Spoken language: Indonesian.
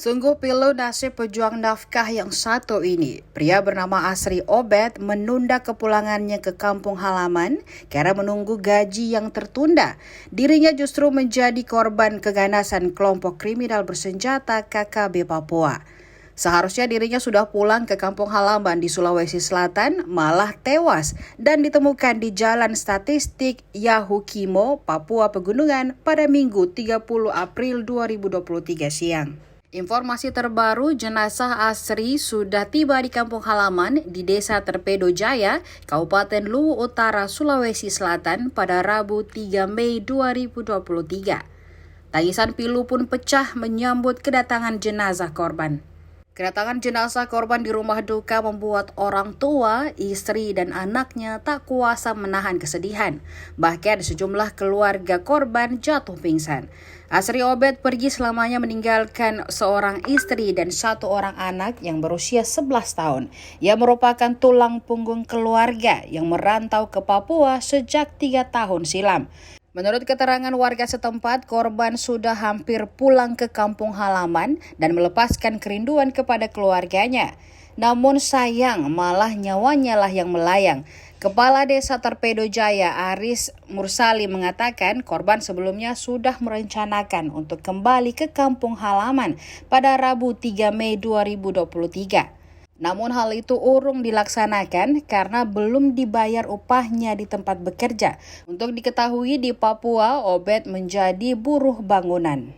Sungguh pilu nasib pejuang nafkah yang satu ini. Pria bernama Asri Obed menunda kepulangannya ke kampung halaman karena menunggu gaji yang tertunda. Dirinya justru menjadi korban keganasan kelompok kriminal bersenjata KKB Papua. Seharusnya dirinya sudah pulang ke kampung halaman di Sulawesi Selatan, malah tewas dan ditemukan di Jalan Statistik Yahukimo, Papua Pegunungan pada Minggu 30 April 2023 siang. Informasi terbaru, jenazah Asri sudah tiba di kampung halaman di Desa Terpedo Jaya, Kabupaten Luwu Utara, Sulawesi Selatan pada Rabu 3 Mei 2023. Tangisan pilu pun pecah menyambut kedatangan jenazah korban. Kedatangan jenazah korban di rumah duka membuat orang tua, istri, dan anaknya tak kuasa menahan kesedihan. Bahkan sejumlah keluarga korban jatuh pingsan. Asri Obed pergi selamanya meninggalkan seorang istri dan satu orang anak yang berusia 11 tahun. Ia merupakan tulang punggung keluarga yang merantau ke Papua sejak 3 tahun silam. Menurut keterangan warga setempat, korban sudah hampir pulang ke kampung halaman dan melepaskan kerinduan kepada keluarganya. Namun sayang, malah nyawanya lah yang melayang. Kepala Desa Terpedo Jaya, Aris Mursali, mengatakan korban sebelumnya sudah merencanakan untuk kembali ke kampung halaman pada Rabu 3 Mei 2023. Namun hal itu urung dilaksanakan karena belum dibayar upahnya di tempat bekerja. Untuk diketahui di Papua, Obed menjadi buruh bangunan.